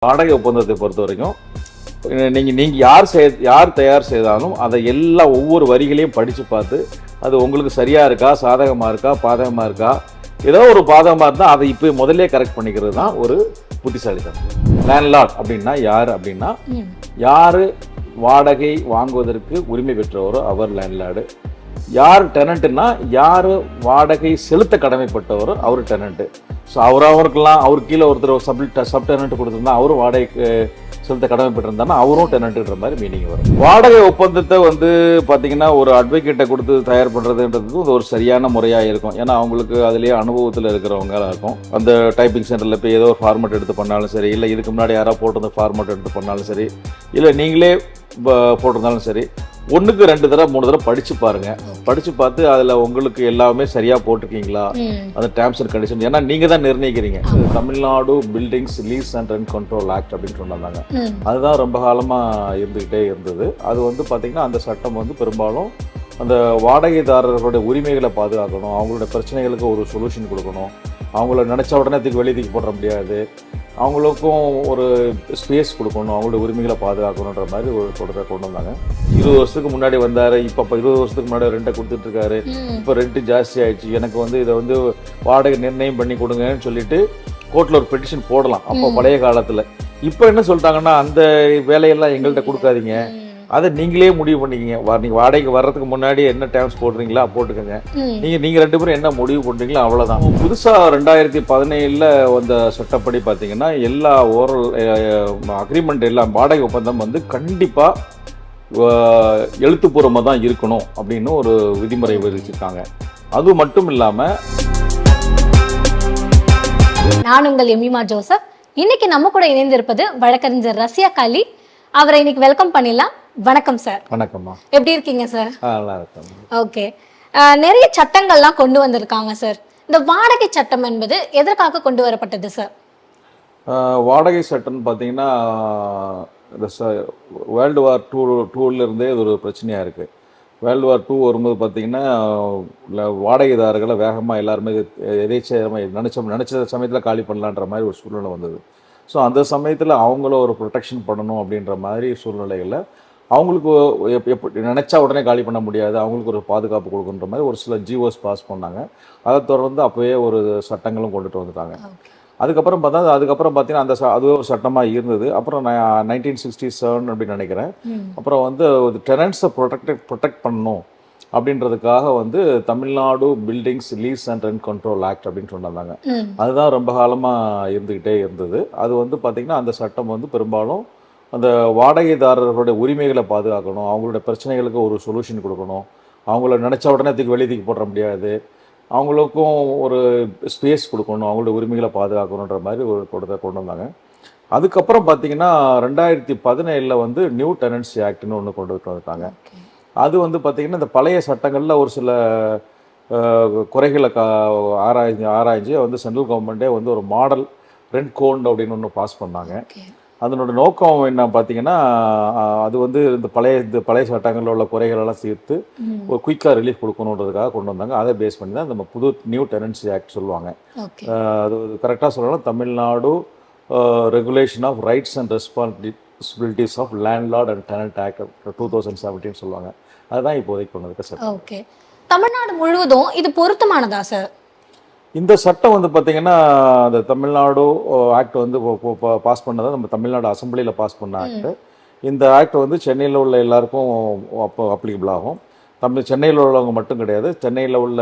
வாடகை ஒப்பந்தத்தை பொறுத்த வரைக்கும் நீங்கள் யார் தயார் செய்தாலும் அதை எல்லா ஒவ்வொரு வரிகளையும் படித்து பார்த்து அது உங்களுக்கு சரியாக இருக்கா, சாதகமாக இருக்கா, பாதகமாக இருக்கா, ஏதோ ஒரு பாதகமாக இருந்தால் அதை இப்போ முதல்ல கரெக்ட் பண்ணிக்கிறது தான் ஒரு புத்திசாலித்தனம். லேண்ட்லார்ட் அப்படின்னா யார் அப்படின்னா, யார் வாடகை வாங்குவதற்கு உரிமை பெற்றவரோ அவர் லேண்ட்லார்டு. யார் டெனண்ட்டுன்னா யார் வாடகை செலுத்த கடமைப்பட்டவரோ அவர் டெனண்ட்டு. ஸோ அவருக்கெல்லாம் அவர் கீழே ஒருத்தர் சப் டெனண்ட் கொடுத்துருந்தா அவரும் வாடகைக்கு செலுத்த கடமைப்பட்டிருந்தானா அவரும் டெனண்ட்டுன்ற மாதிரி மீனிங் வரும். வாடகை ஒப்பந்தத்தை பார்த்தீங்கன்னா ஒரு அட்வொகேட்டை கொடுத்து தயார் பண்ணுறதுன்றது ஒரு சரியான முறையாக இருக்கும். ஏன்னா அவங்களுக்கு அதுலேயே அனுபவத்தில் இருக்கிறவங்களாக இருக்கும். அந்த டைப்பிங் சென்டரில் போய் ஏதோ ஒரு ஃபார்மேட் எடுத்து பண்ணாலும் சரி, இல்லை இதுக்கு முன்னாடி யாராவது போட்டிருந்த ஃபார்மேட் எடுத்து பண்ணாலும் சரி, இல்லை நீங்களே போட்டிருந்தாலும் சரி, 1க்கு 2 தடவை 3 தடவை படிச்சு பாருங்க. படிச்சு பார்த்து அதுல உங்களுக்கு எல்லாமே சரியா போட்டிருக்கீங்களா, அந்த டேர்ம்ஸ் அண்ட் கண்டிஷன். ஏன்னா நீங்க தான் நிர்ணயிக்கிறீங்க. Tamil Nadu buildings lease and rent control act அப்படின்னு சொன்னாங்க. அதுதான் ரொம்ப காலமா இருந்துகிட்டே இருந்தது. அது பாத்தீங்கன்னா அந்த சட்டம் பெரும்பாலும் அந்த வாடகைதாரர்களுடைய உரிமைகளை பாதுகாக்கணும், அவங்களோட பிரச்சனைகளுக்கு ஒரு சொல்யூஷன் கொடுக்கணும், அவங்கள நினைச்ச உடனே வெளியே போட முடியாது, அவங்களுக்கும் ஒரு ஸ்பேஸ் கொடுக்கணும், அவங்களோட உரிமைகளை பாதுகாக்கணுன்ற மாதிரி ஒரு தொடரை கொண்டு வந்தாங்க. 20 வருஷத்துக்கு முன்னாடி வந்தாரு. இப்போ 20 வருஷத்துக்கு முன்னாடி ரெண்டை கொடுத்துட்டு இருக்காரு. இப்போ ரெண்ட் ஜாஸ்தி ஆயிடுச்சு, எனக்கு இதை வாடகை நிர்ணயம் பண்ணி கொடுங்கன்னு சொல்லிட்டு கோர்ட்ல ஒரு பெட்டிஷன் போடலாம். அப்போ பழைய காலத்துல. இப்போ என்ன சொல்லிட்டாங்கன்னா, அந்த வேலையெல்லாம் எங்கள்கிட்ட கொடுக்காதீங்க, அதை நீங்களே முடிவு பண்ணிக்கங்க. நீங்க வாடகைக்கு வர்றதுக்கு முன்னாடி என்ன டேர்ம்ஸ் போடுறீங்களா போட்டுக்கோங்க, நீங்க 2 பேரும் என்ன முடிவு பண்றீங்களோ அவ்வளவுதான். புதுசா 2017 வந்த சட்டப்படி பாத்தீங்கன்னா எல்லா ஓரல் அக்ரிமெண்ட் எல்லாம் வாடகை ஒப்பந்தம் கண்டிப்பா எழுத்துப்பூர்வமா தான் இருக்கணும் அப்படின்னு ஒரு விதிமுறை விதிச்சிருக்காங்க. அது மட்டும் இல்லாம நான் உங்கள் எமிமா ஜோசப். இன்னைக்கு நம்ம கூட இணைந்திருப்பது வழக்கறிஞர் ரஷ்யா காலி. அவரை இன்னைக்கு வெல்கம் பண்ணிடலாம். வணக்கம் சார். வணக்கம்மா. எப்படி இருக்கீங்க சார்? நல்லா இருக்கேன். ஓகே. நிறைய சட்டங்கள்லாம் கொண்டு வந்திருக்காங்க சார். இந்த வாடகை சட்டம் என்பது எதற்காக கொண்டு வரப்பட்டது சார்? வாடகை சட்டம் பார்த்தீங்கன்னா வேர்ல்டு வார் 2 இருந்தே இது ஒரு பிரச்சனையாக இருக்குது. வேர்ல்டு வார் 2 வரும்போது பார்த்தீங்கன்னா வாடகைதாரர்களை வேகமாக எல்லாருமே நினச்ச சமயத்தில் காலி பண்ணலான்ற மாதிரி ஒரு சூழ்நிலை வந்தது. ஸோ அந்த சமயத்தில் அவங்கள ஒரு ப்ரொடெக்ஷன் பண்ணணும் அப்படின்ற மாதிரி சூழ்நிலைகளில் அவங்களுக்கு எப்படி நினச்சா உடனே காலி பண்ண முடியாது, அவங்களுக்கு ஒரு பாதுகாப்பு கொடுக்குன்ற மாதிரி ஒரு சில ஜிஓஸ் பாஸ் பண்ணாங்க. அதை தொடர்ந்து அப்போயே ஒரு சட்டங்களும் கொண்டுட்டு வந்துட்டாங்க. அதுக்கப்புறம் பார்த்தீங்கன்னா அதுவே ஒரு சட்டமாக இருந்தது. அப்புறம் 1967 அப்படின்னு நினைக்கிறேன். அப்புறம் டெனன்ட்ஸை ப்ரொடெக்ட் பண்ணணும் அப்படின்றதுக்காக Tamil Nadu buildings lease and rent control act அப்படின்னு சொன்னாங்க. அதுதான் ரொம்ப காலமாக இருந்துக்கிட்டே இருந்தது. அது பார்த்தீங்கன்னா அந்த சட்டம் பெரும்பாலும் அந்த வாடகைதாரர்களுடைய உரிமைகளை பாதுகாக்கணும், அவங்களோட பிரச்சனைகளுக்கு ஒரு சொல்யூஷன் கொடுக்கணும், அவங்கள நினச்ச உடனே வெளியே போட முடியாது, அவங்களுக்கும் ஒரு ஸ்பேஸ் கொடுக்கணும், அவங்களோட உரிமைகளை பாதுகாக்கணுன்ற மாதிரி ஒரு தொடரை கொண்டு வந்தாங்க. அதுக்கப்புறம் பார்த்தீங்கன்னா 2017 நியூ டெனன்சி ஆக்ட்னு ஒன்று கொண்டு வந்துட்டாங்க. அது பார்த்தீங்கன்னா இந்த பழைய சட்டங்களில் ஒரு சில குறைகளை ஆராய்ஞ்சு சென்ட்ரல் கவர்மெண்ட்டே ஒரு மாடல் ரெண்ட் கோட் அப்படின்னு ஒன்று பாஸ் பண்ணாங்க. அதனோட நோக்கம் என்ன பார்த்தீங்கன்னா, அது இந்த பழைய சட்டங்களில் உள்ள குறைகளெல்லாம் சேர்த்து ஒரு குயிக்காக ரிலீஃப் கொடுக்கணுன்றதுக்காக கொண்டு வந்தாங்க. அதை பேஸ் பண்ணி தான் நம்ம புது நியூ டெனன்சி ஆக்ட் சொல்லுவாங்க. அது கரெக்டாக சொல்லலாம், Tamil Nadu regulation of rights and responsibilities of landlord and tenant act 2017 சொல்லுவாங்க. அதுதான் இப்போதைக்கு கொண்டு வந்திருக்க சட்டம். ஓகே. தமிழ்நாடு முழுவதும் இது பொருத்தமானதா சார்? இந்த சட்டம் பார்த்தீங்கன்னா அந்த தமிழ்நாடு ஆக்ட் பாஸ் பண்ணதை நம்ம தமிழ்நாடு அசம்பிளியில் பாஸ் பண்ண ஆக்ட். இந்த ஆக்ட் சென்னையில் உள்ள எல்லாருக்கும் அப்ளிகபிள் ஆகும். சென்னையில் உள்ளவங்க மட்டும் கிடையாது, சென்னையில் உள்ள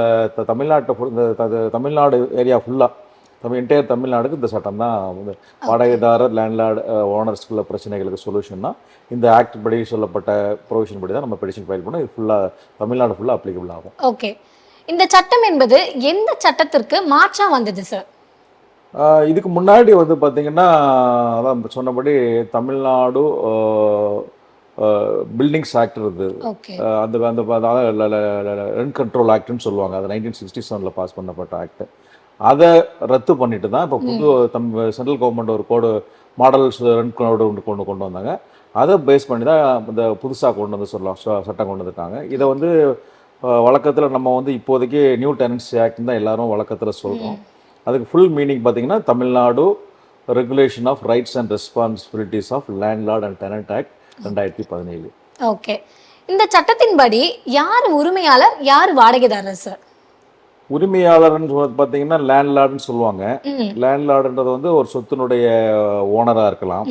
தமிழ்நாடு ஏரியா ஃபுல்லாக என்டையர் தமிழ்நாடுக்கு இந்த சட்டம் தான் வாடகைதாரர் லேண்ட்லார்டு ஓனர்ஸ்குள்ள பிரச்சனைகளுக்கு சொல்யூஷன்னா இந்த ஆக்ட் படி சொல்லப்பட்ட ப்ரொவிஷன் படி தான் நம்ம பெடிஷன் ஃபைல் பண்ணோம். இது ஃபுல்லாக தமிழ்நாடு ஃபுல்லாக அப்ளிகபிள் ஆகும். ஓகே. இந்த சட்டம் என்பது எந்த சட்டத்திற்கு மாற்றா வந்தது சார்? இதுக்கு முன்னாடி பார்த்தீங்கன்னா அதான் சொன்னபடி தமிழ்நாடு பில்டிங்ஸ் ஆக்ட் இருந்தது. அந்த ரெண்ட் கண்ட்ரோல் ஆக்ட்னு சொல்லுவாங்க. அது 1967 பாஸ் பண்ணப்பட்ட ஆக்ட். அதை ரத்து பண்ணிட்டு தான் இப்போ புது சென்ட்ரல் கவர்மெண்ட் ஒரு கோடு மாடல் ரெண்ட் கோடு கொண்டு வந்தாங்க. அதை பேஸ் பண்ணி தான் இந்த புதுசாக கொண்டு சட்டம் கொண்டு வந்துட்டாங்க. இதை வழக்கத்தில் நம்ம இப்போதைக்கு நியூ டெனன்சி ஆக்ட் தான் எல்லாரும் வழக்கத்தில் சொல்கிறோம். அதுக்கு ஃபுல் மீனிங் பார்த்தீங்கன்னா Tamil Nadu regulation of rights and responsibilities of landlord and tenant act 2017. Okay, இந்த சட்டத்தின்படி யார் உரிமையாளர், யார் வாடகைதாரர் சார்? உரிமையாளர்னு பார்த்தீங்கன்னா லேண்ட்லார்டுன்னு சொல்லுவாங்க. லேண்ட்லார்டுன்றது வந்து ஒரு சொத்தினுடைய ஓனராக இருக்கலாம்.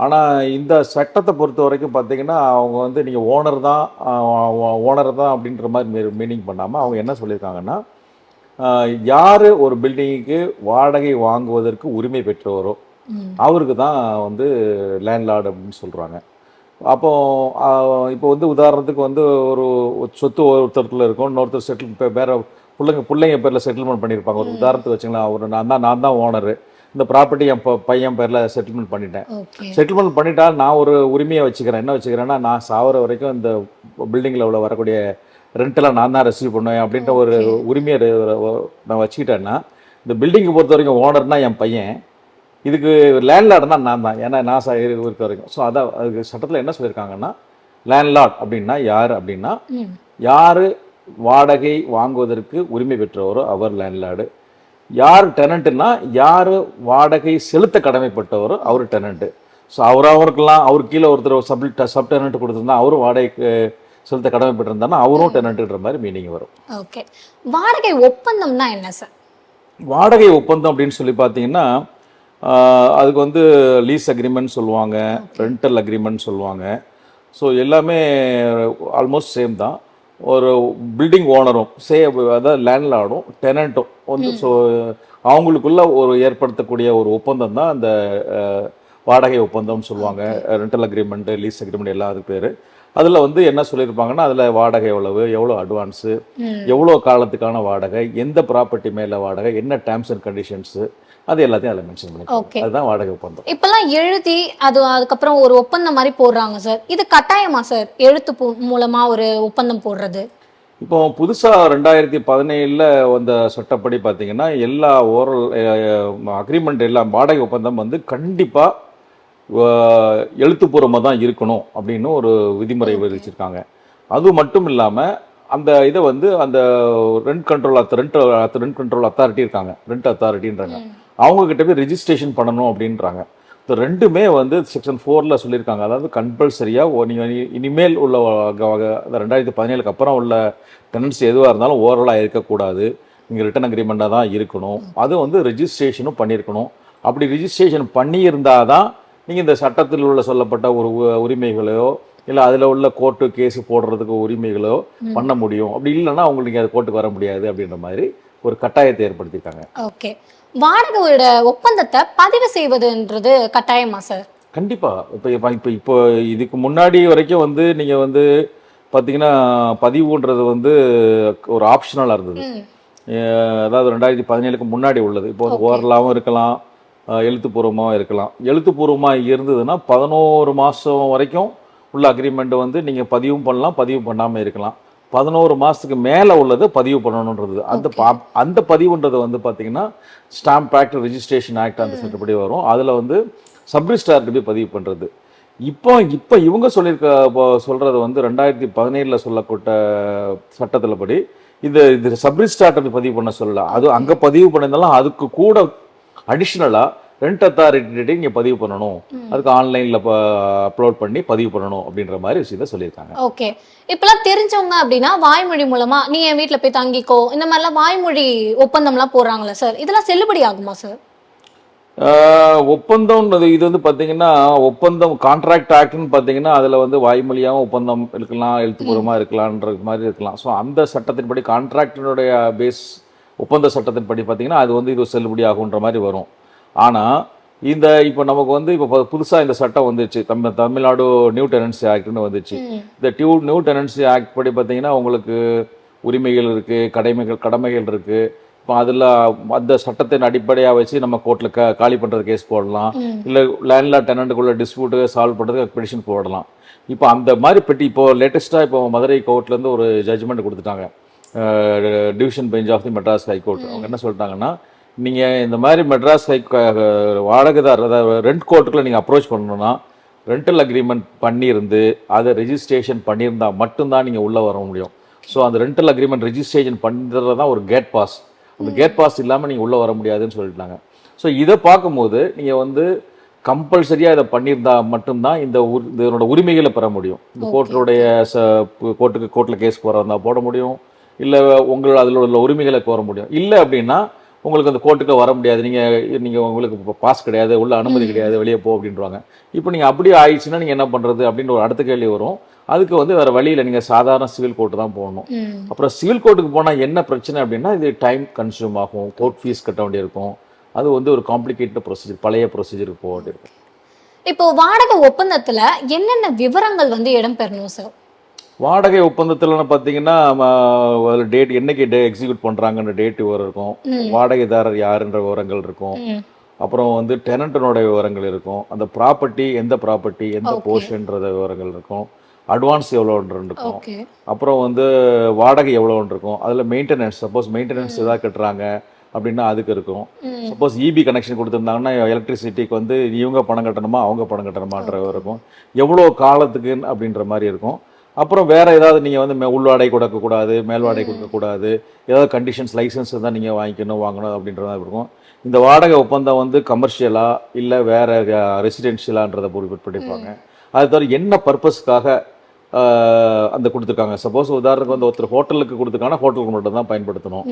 ஆனால் இந்த சட்டத்தை பொறுத்த வரைக்கும் பார்த்தீங்கன்னா அவங்க வந்து நீங்கள் ஓனர் தான் அப்படின்ற மாதிரி மீனிங் பண்ணாமல் அவங்க என்ன சொல்லியிருக்காங்கன்னா, யார் ஒரு பில்டிங்குக்கு வாடகை வாங்குவதற்கு உரிமை பெற்றவரோ அவருக்கு தான் வந்து லேண்ட்லார்டு அப்படின்னு சொல்கிறாங்க. அப்போ இப்போ வந்து உதாரணத்துக்கு வந்து ஒரு சொத்து ஒருத்தரத்தில் இருக்கும், இன்னொருத்தர் செட்டில் வேற பிள்ளைங்க பேரில் செட்டில்மெண்ட் பண்ணியிருப்பாங்க. ஒரு உதாரணத்துக்கு வச்சுங்களேன், ஒரு நான் தான் ஓனரு, இந்த ப்ராப்பர்ட்டி என் பையன் பேரில் செட்டில்மெண்ட் பண்ணிட்டேன். செட்டில்மெண்ட் பண்ணிட்டா நான் ஒரு உரிமையை வச்சுக்கிறேன். என்ன வச்சுக்கிறேன்னா, நான் சாவர வரைக்கும் இந்த பில்டிங்கில் உள்ள வரக்கூடிய ரெண்டெல்லாம் நான் தான் ரிசீவ் பண்ணுவேன் அப்படின்ற ஒரு உரிமையை நான் வச்சுக்கிட்டேன்னா, இந்த பில்டிங்கை பொறுத்த வரைக்கும் ஓனர்னா என் பையன், இதுக்கு லேண்ட்லார்டுனா நான் தான், ஏன்னா நான் இருக்க வரைக்கும். ஸோ அதான் அதுக்கு சட்டத்தில் என்ன சொல்லியிருக்காங்கன்னா, லேண்ட்லார்ட் அப்படின்னா யார் அப்படின்னா, யார் வாடகை வாங்குவதற்கு உரிமை பெற்றவரோ அவர் லேண்ட்லார்டு. யார் டெனண்ட்டுன்னா யார் வாடகை செலுத்த கடமைப்பட்டவரோ அவர் டெனண்ட்டு. ஸோ அவருக்கெல்லாம் அவர் கீழே ஒருத்தர் சப் டெனண்ட் கொடுத்துருந்தா அவரும் வாடகைக்கு செலுத்த கடமைப்பட்டிருந்தாருன்னா அவரும் டெனண்ட்டுன்ற மாதிரி மீனிங் வரும். ஓகே, வாடகை ஒப்பந்தம்னா என்ன சார்? வாடகை ஒப்பந்தம் அப்படின்னு சொல்லி பார்த்தீங்கன்னா அதுக்கு வந்து லீஸ் அக்ரிமெண்ட் சொல்லுவாங்க, ரெண்டல் அக்ரிமெண்ட் சொல்லுவாங்க. ஸோ எல்லாமே ஆல்மோஸ்ட் சேம் தான். ஒரு பில்டிங் ஓனரும் அதாவது லேண்ட்லார்டும் டெனண்ட்டும் வந்து ஸோ அவங்களுக்குள்ள ஒரு ஏற்படுத்தக்கூடிய ஒரு ஒப்பந்தம் தான் அந்த வாடகை ஒப்பந்தம்னு சொல்லுவாங்க. ரெண்டல் அக்ரிமெண்ட், லீஸ் அக்ரிமெண்ட் எல்லாம் அதுக்கு பேர். அதில் வந்து என்ன சொல்லியிருப்பாங்கன்னா, அதில் வாடகை எவ்வளோ அட்வான்ஸு, எவ்வளோ காலத்துக்கான வாடகை, எந்த ப்ராப்பர்ட்டி மேலே வாடகை, என்ன டேர்ம்ஸ் அண்ட் கண்டிஷன்ஸு, அது எல்லாத்தையும் அதில் மென்ஷன் பண்ணி, அதுதான் வாடகை ஒப்பந்தம். இப்பெல்லாம் எழுதி அதுக்கப்புறம் ஒரு ஒப்பந்தம் மாதிரி போடுறாங்க சார். இது கட்டாயமா சார் எழுத்து மூலமா ஒரு ஒப்பந்தம் போடுறது? இப்போ புதுசாக 2017 வந்த சட்டப்படி பார்த்தீங்கன்னா எல்லா ஓரல் அக்ரிமெண்ட் எல்லாம் வாடகை ஒப்பந்தம் வந்து கண்டிப்பாக எழுத்துப்பூர்வமாக தான் இருக்கணும் அப்படின்னு ஒரு விதிமுறை விதிச்சிருக்காங்க. அது மட்டும் இல்லாமல் அந்த இதை வந்து அந்த ரெண்ட் கண்ட்ரோல் அத்தாரிட்டி இருக்காங்க, ரெண்ட் அத்தாரிட்டின்றாங்க, அவங்கக்கிட்ட போய் ரெஜிஸ்ட்ரேஷன் பண்ணணும் அப்படின்றாங்க. இந்த ரெண்டுமே வந்து செக்ஷன் 4 சொல்லியிருக்காங்க. அதாவது கம்பல்சரியாக நீங்கள் இனிமேல் உள்ள 2017 அப்புறம் உள்ள டெனன்சி எதுவாக இருந்தாலும் ஓரலாக இருக்கக்கூடாது, நீங்கள் ரிட்டன் அக்ரிமெண்ட்டாக தான் இருக்கணும். அது வந்து ரெஜிஸ்ட்ரேஷனும் பண்ணியிருக்கணும். அப்படி ரெஜிஸ்ட்ரேஷன் பண்ணியிருந்தால் தான் நீங்கள் இந்த சட்டத்தில் உள்ள சொல்லப்பட்ட ஒரு உரிமைகளையோ இல்லை அதில் உள்ள கோர்ட்டு கேஸு போடுறதுக்கு உரிமைகளோ பண்ண முடியும். அப்படி இல்லைன்னா உங்களுக்கு நீங்கள் அது கோர்ட்டுக்கு வர முடியாது அப்படின்ற மாதிரி ஒரு கட்டாயத்தை ஏற்படுத்தியிருக்காங்க. ஓகே, வாடகையோட ஒப்பந்தத்தை பதிவு செய்வதுன்றது கட்டாயமா சார்? கண்டிப்பாக. இப்போ இதுக்கு முன்னாடி வரைக்கும் வந்து நீங்கள் வந்து பார்த்தீங்கன்னா பதிவுன்றது வந்து ஒரு ஆப்ஷனலாக இருந்தது. அதாவது 2017 முன்னாடி உள்ளது. இப்போ வந்து ஓரலாகவும் இருக்கலாம், எழுத்துப்பூர்வமாக இருக்கலாம். எழுத்துப்பூர்வமாக இருந்ததுன்னா 11 மாதம் வரைக்கும் உள்ள அக்ரிமெண்ட் வந்து நீங்கள் பதிவும் பண்ணலாம், பதிவு பண்ணாமல் இருக்கலாம். 11 மாதத்துக்கு மேலே உள்ளது பதிவு பண்ணணுன்றது. அந்த பதிவுன்றது வந்து பார்த்தீங்கன்னா ஸ்டாம்ப் ஆக்ட், ரெஜிஸ்ட்ரேஷன் ஆக்ட் அந்த சட்டப்படி வரும். அதில் வந்து சப்ரிஜிஸ்ட்ரார்கிட்ட போய் பதிவு பண்ணுறது. இப்போ இவங்க சொல்கிறது வந்து 2017 சொல்லப்பட்ட சட்டத்தில் படி இது சப்ரிஜிஸ்ட்ரார்கிட்ட பதிவு பண்ண சொல்லலாம். அது அங்கே பதிவு பண்ணியிருந்தாலும் அதுக்கு கூட அடிஷ்னலாக ரெண்ட் அத்தாரிட்டி இங்கே பதிவு பண்ணணும், அதுக்கு ஆன்லைனில் அப்லோட் பண்ணி பதிவு பண்ணணும் அப்படின்ற மாதிரி விஷயத்தை சொல்லியிருக்காங்க. ஓகே, இப்பெல்லாம் தெரிஞ்சவங்க அப்படின்னா வாய்மொழி மூலமா நீ என் வீட்டில் போய் தங்கிக்கோ, இந்த மாதிரிலாம் வாய்மொழி ஒப்பந்தம்லாம் போடுறாங்களா சார்? இதெல்லாம் செல்லுபடி ஆகுமா சார்? ஒப்பந்தம் இது வந்து பார்த்தீங்கன்னா ஒப்பந்தம் கான்ட்ராக்ட் ஆக்ட்னு பார்த்தீங்கன்னா அதில் வந்து வாய்மொழியாகவும் ஒப்பந்தம் இருக்கலாம், எழுத்துப்பூர்வமாக இருக்கலான்ற மாதிரி இருக்கலாம். ஸோ அந்த சட்டத்தின்படி கான்ட்ராக்டினுடைய பேஸ் ஒப்பந்த சட்டத்தின்படி பார்த்தீங்கன்னா அது வந்து இது செல்லுபடி ஆகுன்ற மாதிரி வரும். ஆனால் இப்போ நமக்கு வந்து இப்போ புதுசாக இந்த சட்டம் வந்துச்சு, தமிழ்நாடு நியூ டெனன்சி ஆக்ட்னு வந்துச்சு. இந்த நியூ டெனன்சி ஆக்ட் படி பார்த்தீங்கன்னா உங்களுக்கு உரிமைகள் இருக்குது, கடமைகள் இருக்குது. இப்போ அதில் அந்த சட்டத்தின் அடிப்படையாக வச்சு நம்ம கோர்ட்டில் காலி பண்ணுறது கேஸ் போடலாம், இல்லை லேண்ட்லார்ட் டெனண்ட்டுக்குள்ள டிஸ்பியூட்டு சால்வ் பண்ணுறதுக்கு பெட்டிஷன் போடலாம். இப்போ அந்த மாதிரி இப்போது லேட்டஸ்ட்டாக இப்போ மதுரை கோர்ட்லேருந்து ஒரு ஜட்ஜ்மெண்ட் கொடுத்துட்டாங்க, division bench of the Madras high court. அவங்க என்ன சொல்லிட்டாங்கன்னா, நீங்கள் இந்த மாதிரி மெட்ராஸ் வாடகைதார் அதாவது ரெண்ட் கோர்ட்டுக்குள்ள நீங்கள் அப்ரோச் பண்ணணும்னா ரெண்டல் அக்ரிமெண்ட் பண்ணியிருந்து அதை ரெஜிஸ்ட்ரேஷன் பண்ணியிருந்தால் மட்டும்தான் நீங்கள் உள்ளே வர முடியும். ஸோ அந்த ரெண்டல் அக்ரிமெண்ட் ரெஜிஸ்ட்ரேஷன் பண்ணுறது தான் ஒரு கேட் பாஸ். அந்த கேட் பாஸ் இல்லாமல் நீங்கள் உள்ளே வர முடியாதுன்னு சொல்லிட்டாங்க. ஸோ இதை பார்க்கும்போது நீங்கள் வந்து கம்பல்சரியாக இதை பண்ணியிருந்தா மட்டும்தான் இதனோட உரிமைகளை பெற முடியும். இந்த கோர்ட்டில் கேஸ் போகிறதா போட முடியும், இல்லை உங்களோட அதில் உள்ள உரிமைகளை கோர முடியும். இல்லை அப்படின்னா உங்களுக்கு அந்த கோர்ட்டுக்கு வர முடியாது, நீங்கள் உங்களுக்கு பாஸ் கிடையாது, உள்ள அனுமதி கிடையாது, வெளியே போ அப்படின்றாங்க. இப்போ நீங்கள் அப்படியே ஆயிடுச்சுன்னா நீங்கள் என்ன பண்ணுறது அப்படின்னு ஒரு அடுத்த கேள்வி வரும். அதுக்கு வந்து வேறு வழியில் நீங்கள் சாதாரண சிவில் கோர்ட்டு தான் போகணும். அப்புறம் சிவில் கோர்ட்டுக்கு போனால் என்ன பிரச்சனை அப்படின்னா இது டைம் கன்சியூம் ஆகும், கோர்ட் ஃபீஸ் கட்ட வேண்டியிருக்கும். அது வந்து ஒரு காம்ப்ளிகேட்டட் ப்ரொசீஜர், பழைய ப்ரொசீஜருக்கு போக வேண்டியிருக்கும். இப்போ வாடகை ஒப்பந்தத்துல என்னென்ன விவரங்கள் வந்து இடம்பெறணும் சார்? வாடகை ஒப்பந்தத்தில் பார்த்தீங்கன்னா டேட் என்னைக்கு எக்ஸிக்யூட் பண்ணுறாங்கன்ற டேட் விவரம் இருக்கும், வாடகைதாரர் யாருன்ற விவரங்கள் இருக்கும், அப்புறம் வந்து டெனண்டனோட விவரங்கள் இருக்கும், அந்த ப்ராப்பர்ட்டி எந்த ப்ராப்பர்ட்டி எந்த போர்ஷன்றது விவரங்கள் இருக்கும், அட்வான்ஸ் எவ்வளோன்னு இருக்கும், அப்புறம் வந்து வாடகை எவ்வளோன்னு இருக்கும், அதில் மெயின்டெனன்ஸ், சப்போஸ் மெயின்டெனன்ஸ் எதாவது கட்டுறாங்க அப்படின்னா அதுக்கு இருக்கும். சப்போஸ் இபி கனெக்ஷன் கொடுத்துருந்தாங்கன்னா எலக்ட்ரிசிட்டிக்கு வந்து இவங்க பணம் கட்டணுமா அவங்க பணம் கட்டணுமான்ற இருக்கும், எவ்வளோ காலத்துக்கு அப்படின்ற மாதிரி இருக்கும். அப்புறம் வேறு ஏதாவது நீங்கள் வந்து உள்வாடகை கொடுக்கக்கூடாது, மேல் வாடகை கொடுக்கக்கூடாது, ஏதாவது கண்டிஷன்ஸ் லைசன்ஸ் தான் நீங்கள் வாங்கணும் அப்படின்ற மாதிரி இருக்கும். இந்த வாடகை ஒப்பந்தம் வந்து கமர்ஷியலா இல்லை வேறு ரெசிடென்ஷியலான்றதை பொறுப்பெடுப்பாங்க. அது தவிர என்ன பர்பஸ்க்காக அந்த கொடுத்துருக்காங்க. சப்போஸ் உதாரணத்துக்கு வந்து ஒருத்தர் ஹோட்டலுக்கு கொடுத்துருக்காங்கன்னா ஹோட்டலுக்கு மட்டும் தான் பயன்படுத்தணும்,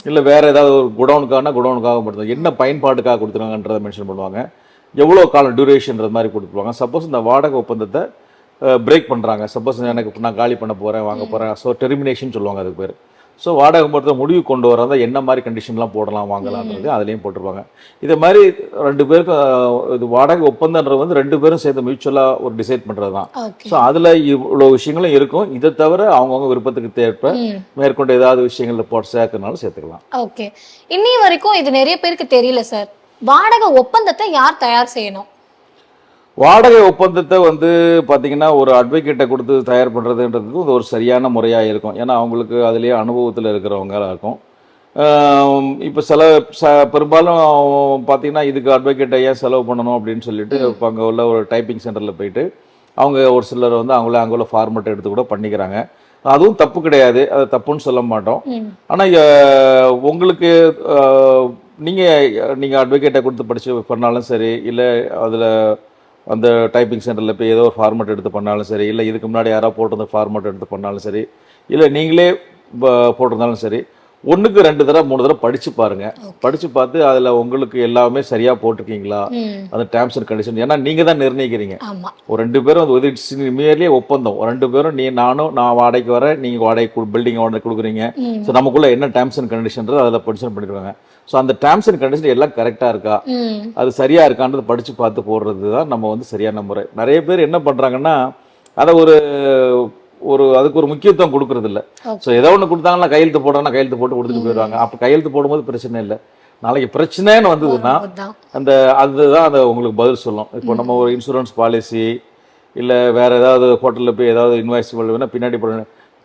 இல்லை வேறு ஏதாவது ஒரு குடவுனுக்கான குடவுனுக்காக மட்டும் என்ன பயன்பாட்டுக்காக கொடுத்துருக்காங்கன்றதை மென்ஷன் பண்ணுவாங்க, எவ்வளோ காலம் டியூரேஷன்றது மாதிரி கொடுத்துருவாங்க. சப்போஸ் இந்த வாடகை ஒப்பந்தத்தை பிரேக் பண்ணுறாங்க, சப்போஸ் எனக்கு நான் காலி பண்ண போகிறேன் வாங்க போகிறேன், ஸோ டெர்மினேஷன் சொல்லுவாங்க அதுக்கு பேர். ஸோ வாடகை பொறுத்த முடிவு கொண்டு வரதா என்ன மாதிரி கண்டிஷன்லாம் போடலாம் வாங்கலான்றது அதுலேயும் போட்டிருப்பாங்க. இதை மாதிரி ரெண்டு பேருக்கும் இது வாடகை ஒப்பந்தன்றது வந்து ரெண்டு பேரும் சேர்ந்து மியூச்சுவலாக ஒரு டிசைட் பண்ணுறது தான். ஸோ அதில் இவ்வளோ விஷயங்களும் இருக்கும். இதை தவிர அவங்கவுங்க விருப்பத்துக்கு ஏற்ப மேற்கொண்டு ஏதாவது விஷயங்களில் போட்டு சேர்க்கறனாலும் சேர்த்துக்கலாம். ஓகே, இன்னி வரைக்கும் இது நிறைய பேருக்கு தெரியல சார், வாடகை ஒப்பந்தத்தை யார் தயார் செய்யணும்? வாடகை ஒப்பந்தத்தை வந்து பார்த்தீங்கன்னா ஒரு அட்வொகேட்டை கொடுத்து தயார் பண்ணுறதுன்றதுக்கு ஒரு சரியான முறையாக இருக்கும். ஏன்னா அவங்களுக்கு அதுலேயே அனுபவத்தில் இருக்கிறவங்களாக இருக்கும். இப்போ பெரும்பாலும் பார்த்தீங்கன்னா இதுக்கு அட்வொகேட்டை ஏன் செலவு பண்ணணும் அப்படின்னு சொல்லிட்டு இப்போ அங்கே உள்ள ஒரு டைப்பிங் சென்டரில் போயிட்டு அவங்க ஒரு சிலர் வந்து அங்கே உள்ள ஃபார்மெட் எடுத்து கூட பண்ணிக்கிறாங்க. அதுவும் தப்பு கிடையாது, அது தப்புன்னு சொல்ல மாட்டோம். ஆனால் உங்களுக்கு நீங்கள் அட்வொகேட்டை கொடுத்து படித்து பண்ணாலும் சரி, இல்லை அதில் அந்த டைப்பிங் சென்டரில் போய் ஏதோ ஒரு ஃபார்மெட் எடுத்து பண்ணாலும் சரி, இல்லை இதுக்கு முன்னாடி யாராவது போட்டிருந்த ஃபார்மெட் எடுத்து பண்ணாலும் சரி, இல்லை நீங்களே போட்டிருந்தாலும் சரி, 1க்கு 2 தடவை 3 தடவை படித்து பாருங்கள். படித்து பார்த்து அதில் உங்களுக்கு எல்லாமே சரியாக போட்டிருக்கீங்களா அந்த டேர்ம்ஸ் அண்ட் கண்டிஷன். ஏன்னா நீங்கள் தான் நிர்ணயிக்கிறீங்க. ஒரு 2 பேரும் மியர்லியே ஒப்பந்தம், 2 பேரும் நான் வாடகைக்கு வரேன், நீங்கள் வாடகை பில்டிங் வாடகை கொடுக்குறீங்க, ஸோ நமக்குள்ள என்ன டேர்ம்ஸ் அண்ட் கண்டிஷன்றது அதில் படிச்சு பண்ணிடுவாங்க. ஸோ அந்த டேர்ம்ஸ் அண்ட் கண்டிஷன் எல்லாம் கரெக்டாக இருக்கா, அது சரியாக இருக்கான்றது படித்து பார்த்து போடுறது தான் நம்ம வந்து சரியான முறை. நிறைய பேர் என்ன பண்ணுறாங்கன்னா அதை அதுக்கு ஒரு முக்கியத்துவம் கொடுக்கறது இல்லை. ஸோ ஏதோ ஒன்று கொடுத்தாங்கன்னா கையெழுத்து போடுறாங்கன்னா கையெழுத்து போட்டு கொடுத்துட்டு போயிடுவாங்க. அப்போ கையெழுத்து போடும்போது பிரச்சனை இல்லை, நாளைக்கு பிரச்சனைன்னு வந்ததுன்னா அதுதான் அதை உங்களுக்கு பதில் சொல்லும். இப்போ நம்ம ஒரு இன்சூரன்ஸ் பாலிசி இல்லை வேறு ஏதாவது ஹோட்டலில் போய் ஏதாவது இன்வாய்ஸ் வேணால் பின்னாடி போட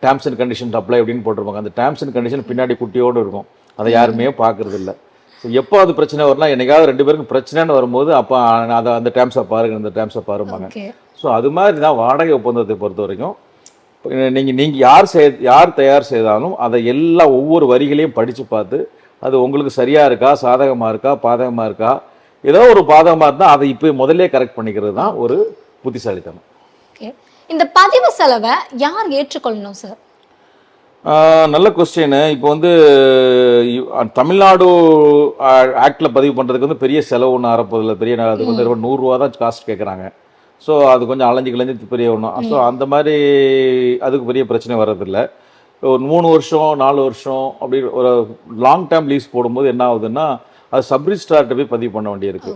டேர்ம்ஸ் அண்ட் கண்டிஷன்ஸ் அப்ளை அப்படின்னு போட்டிருப்பாங்க. அந்த டேர்ம்ஸ் அண்ட் கண்டிஷன் பின்னாடி குட்டியோடு இருக்கும், அதை யாருமே பார்க்கறது இல்லை. ஸோ எப்போ அது பிரச்சனை வரலாம், என்னைக்காவது 2 பேருக்கும் பிரச்சனைன்னு வரும்போது அப்போ அதை அந்த டேர்ம்ஸை பாருங்க, இந்த டேர்ம்ஸை பாருப்பாங்க. ஸோ அது மாதிரி தான் வாடகை ஒப்பந்தத்தை பொறுத்த வரைக்கும் நீங்கள் யார் தயார் செய்தாலும் அதை எல்லாம் ஒவ்வொரு வரிகளையும் படித்து பார்த்து அது உங்களுக்கு சரியாக இருக்கா, சாதகமாக இருக்கா, பாதகமாக இருக்கா, ஏதோ ஒரு பாதகமாக இருந்தால் அதை இப்போ முதல்ல கரெக்ட் பண்ணிக்கிறது தான் ஒரு புத்திசாலித்தனம். இந்த பதிவு செலவை யார் ஏற்றுக்கொள்ளணும் சார்? நல்ல கொஸ்டின். இப்போ வந்து தமிழ்நாடு ஆக்டில் பதிவு பண்ணுறதுக்கு வந்து பெரிய செலவு ஒன்றும் ஆரப்போதில்லை, பெரிய அதுக்கு வந்து 100 ரூபா தான் காஸ்ட் கேட்குறாங்க. ஸோ அது கொஞ்சம் அலைஞ்சு பெரிய ஒன்றும். ஸோ அந்த மாதிரி அதுக்கு பெரிய பிரச்சனை வர்றதில்லை. ஒரு 3 வருஷம் 4 வருஷம் அப்படி ஒரு லாங் டேர்ம் லீஸ் போடும்போது என்ன ஆகுதுன்னா அது சப் ரிஜிஸ்ட்ரார்ட்ட போய் பதிவு பண்ண வேண்டியிருக்கு.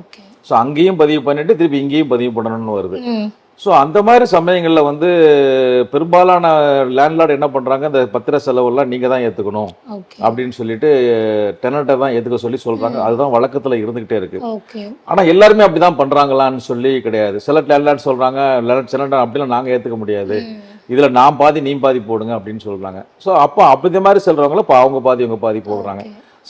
ஸோ அங்கேயும் பதிவு பண்ணிட்டு திருப்பி இங்கேயும் பதிவு பண்ணணும்னு வருது. ஸோ அந்த மாதிரி சமயங்களில் வந்து பெரும்பாலான லேண்ட்லார்டு என்ன பண்ணுறாங்க, இந்த பத்திர செலவெல்லாம் நீங்கள் தான் ஏற்றுக்கணும் அப்படின்னு சொல்லிட்டு டெனண்ட்டை தான் ஏற்றுக்க சொல்கிறாங்க. அதுதான் வழக்கத்தில் இருந்துக்கிட்டே இருக்குது. ஆனால் எல்லாருமே அப்படி தான் பண்ணுறாங்களான்னு சொல்லி கிடையாது. சில லேண்ட்லார்டு சொல்கிறாங்க டெனண்ட் அப்படிலாம் நாங்கள் ஏற்றுக்க முடியாது, இதில் நான் பாதி நீ பாதி போடுங்க அப்படின்னு சொல்கிறாங்க. ஸோ அப்போ அப்படி மாதிரி சொல்கிறவங்கள இப்போ அவங்க பாதி போடுறாங்க.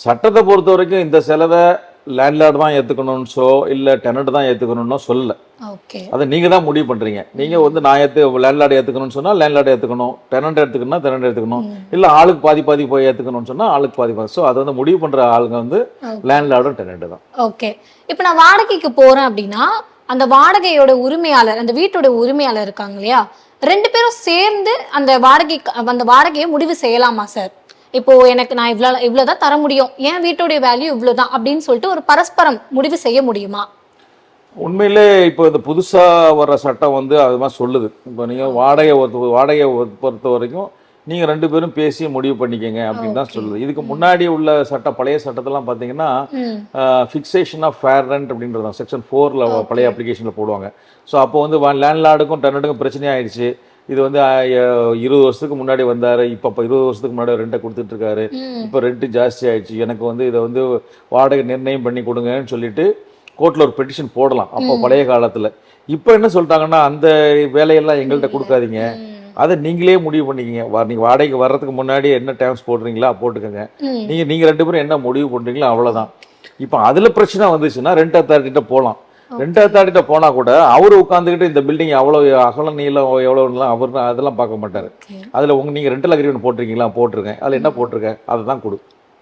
சட்டத்தை பொறுத்த வரைக்கும் இந்த செலவை லேண்ட்லார்டு தான் ஏற்றுக்கணும்னு இல்லை டெனண்ட் தான் ஏற்றுக்கணும்னோ சொல்லலை. ஓகே, அதை நீங்கள் தான் முடிவு பண்ணுறீங்க. நீங்கள் வந்து நான் லேண்ட்லார்டு ஏற்றுக்கணும்னு சொன்னால் லேண்ட்லார்டு ஏற்றுக்கணும், டெனண்ட் எடுத்துக்கணும்னா டெனண்ட் எடுத்துக்கணும், இல்லை ஆளுக்கு பாதி பாதி போய் ஏற்றுக்கணும்னு சொன்னால் ஆளுக்கு பாதி பாதி. ஸோ அதை வந்து முடிவு பண்ணுற ஆளுங்க வந்து லேண்ட்லார்டும் டெனண்ட் தான். ஓகே. இப்போ நான் வாடகைக்கு போறேன் அப்படின்னா அந்த வாடகையோட உரிமையாளர், அந்த வீட்டோட உரிமையாளர் இருக்காங்க இல்லையா, 2 பேரும் சேர்ந்து அந்த வாடகையை முடிவு செய்யலாமா சார்? இப்போ எனக்கு நான் இவ்வளவுதான் தர முடியும், என் வீட்டோடைய வேல்யூ இவ்வளவுதான் அப்படின்னு சொல்லிட்டு ஒரு பரஸ்பரம் முடிவு செய்ய முடியுமா? உண்மையிலே இப்போ இந்த புதுசாக வர்ற சட்டம் வந்து அது மாதிரி சொல்லுது. இப்போ நீங்கள் வாடகையை பொறுத்த வரைக்கும் நீங்கள் 2 பேரும் பேசி முடிவு பண்ணிக்கங்க அப்படின்னு தான் சொல்லுது. இதுக்கு முன்னாடி உள்ள பழைய சட்டத்தெல்லாம் பார்த்தீங்கன்னா ஃபிக்சேஷன் ஆஃப் ஃபேர் ரெண்ட் அப்படின்றது செக்ஷன் 4ல் பழைய அப்ளிகேஷனில் போடுவாங்க. ஸோ அப்போ வந்து லேண்ட்லார்டுக்கும் டெனண்ட்டுக்கும் பிரச்சனையாயிடுச்சு. இது வந்து 20 வருஷத்துக்கு முன்னாடி வந்தார், இப்போ 20 வருஷத்துக்கு முன்னாடி ரெண்டை கொடுத்துட்ருக்காரு, இப்போ ரெண்ட்டு ஜாஸ்தி ஆயிடுச்சு, எனக்கு வந்து இதை வந்து வாடகை நிர்ணயம் பண்ணி கொடுங்கன்னு சொல்லிட்டு கோர்ட்டில் ஒரு பெட்டிஷன் போடலாம் அப்போ பழைய காலத்தில். இப்போ என்ன சொல்லிட்டாங்கன்னா அந்த வேலையெல்லாம் எங்கள்கிட்ட கொடுக்காதீங்க, அதை நீங்களே முடிவு பண்ணிக்கிங்க. நீங்கள் வாடகைக்கு வர்றதுக்கு முன்னாடி என்ன டேர்ம்ஸ் போடுறீங்களா போட்டுக்கோங்க, நீங்கள் 2 பேரும் என்ன முடிவு பண்ணுறீங்களோ அவ்வளோதான். இப்போ அதில் பிரச்சனை வந்துச்சுன்னா ரெண்ட் அத்தாரிட்டிகிட்ட போகலாம். ரெண்ட் அத்தாரிட்டிகிட்ட போனால் கூட அவர் உட்காந்துக்கிட்டு இந்த பில்டிங் எவ்வளோ அகலம் நீளம் எவ்வளோலாம் அவர் அதெல்லாம் பார்க்க மாட்டார். அதில் நீங்கள் ரெண்டல் அக்ரிமெண்ட் போட்டிருக்கீங்களா, போட்டிருக்கேன், அதில் என்ன போட்டிருக்கேன் அதை தான் கொடு.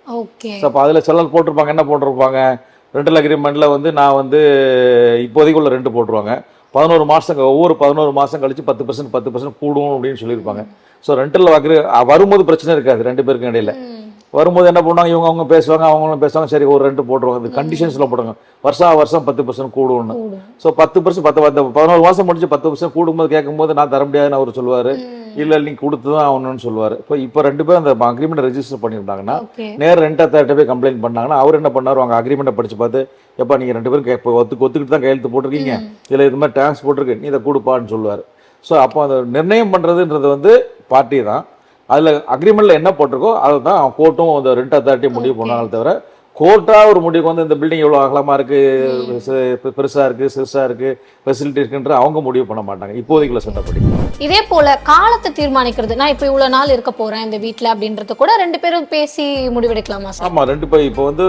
ஓகே. ஸோ அப்போ அதில் சிலர் போட்டிருப்பாங்க, என்ன போட்டிருப்பாங்க, ரெண்டல் அக்ரிமெண்ட்டில் வந்து நான் வந்து இப்போதைக்குள்ள ரெண்ட் போட்டுருவாங்க, 11 மாதம் ஒவ்வொரு 11 மாதம் கழிச்சு 10% கூடும் அப்படின்னு சொல்லியிருப்பாங்க. ஸோ ரெண்டல் வரும்போது பிரச்சனை இருக்காது 2 பேருக்கும் இடையில. வரும்போது என்ன பண்ணுவாங்க, அவங்க பேசுவாங்க, அவங்களும் பேசுவாங்க, சரி ஒரு ரெண்ட் போட்டுருவாங்க, இந்த கண்டிஷன்ஸில் போடுவாங்க, வருஷம் 10% கூடும்னு. ஸோ 10% 11 மாதம் முடிச்சு 10% கூடும்போது கேட்கும்போது நான் தர முடியாதுன்னு அவர் சொல்லுவார், இல்லை நீங்கள் கொடுத்து தான் ஆகணும்னு சொல்லுவார். இப்போ 2 பேரும் அந்த அக்ரிமெண்ட் ரெஜிஸ்டர் பண்ணியிருந்தாங்கன்னா நேரம் ரெண்ட் அத்தாரிட்ட போய் கம்ப்ளைண்ட் பண்ணாங்கன்னா அவர் என்ன பண்ணார், அவங்க அக்ரிமெண்ட்டை படிச்சு பார்த்து, எப்போ நீங்கள் 2 பேரும் ஒத்துக்கிட்டு தான் கையெழுத்து போட்டிருக்கீங்க, இதில் இது மாதிரி டேக்ஸ் போட்டிருக்கு, நீ இதை கொடுப்பான்னு சொல்லுவார். ஸோ அப்போ அந்த நிர்ணயம் பண்ணுறதுன்றது வந்து பார்ட்டி தான். அதில் அக்ரிமெண்ட்டில் என்ன போட்டிருக்கோ அதை தான் கோர்ட்டும் அந்த ரெண்ட் அத்தாரிட்டி முடிவு பண்ணாங்களே தவிர கோர்ட்டாக ஒரு முடிவுக்கு வந்து இந்த பில்டிங் எவ்வளோ அகலமாக இருக்குது, பெருசாக இருக்குது, சிறுசாக இருக்குது, ஃபெசிலிட்டி இருக்குன்ற அவங்க முடிவு பண்ண மாட்டாங்க இப்போதைக்குள்ள சட்டப்படி. இதே போல் காலத்தை தீர்மானிக்கிறது, நான் இப்போ இவ்வளோ நாள் இருக்க போகிறேன் இந்த வீட்டில் அப்படின்றது கூட 2 பேரும் பேசி முடிவெடுக்கலாமா சார்? ஆமாம், 2 பேர் இப்போ வந்து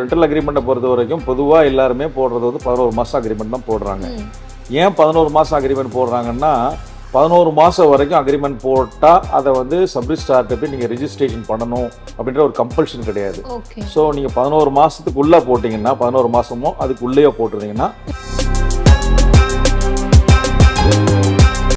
ரெண்டல் அக்ரிமெண்ட்டை பொறுத்த வரைக்கும் பொதுவாக எல்லாருமே போடுறது வந்து 11 மாதம் அக்ரிமெண்ட் தான் போடுறாங்க. ஏன் 11 மாதம் அக்ரிமெண்ட் போடுறாங்கன்னா 11 மாதம் வரைக்கும் அக்ரிமெண்ட் போட்டால் அதை வந்து சப்ரிஜிஸ்ட்ரார்ட்ட போய் நீங்கள் ரெஜிஸ்ட்ரேஷன் பண்ணணும் அப்படின்ற ஒரு கம்பல்ஷன் கிடையாது. ஸோ நீங்கள் 11 மாதத்துக்குள்ளே போட்டிங்கன்னா 11 மாதமோ அதுக்குள்ளேயோ போட்டிருந்தீங்கன்னா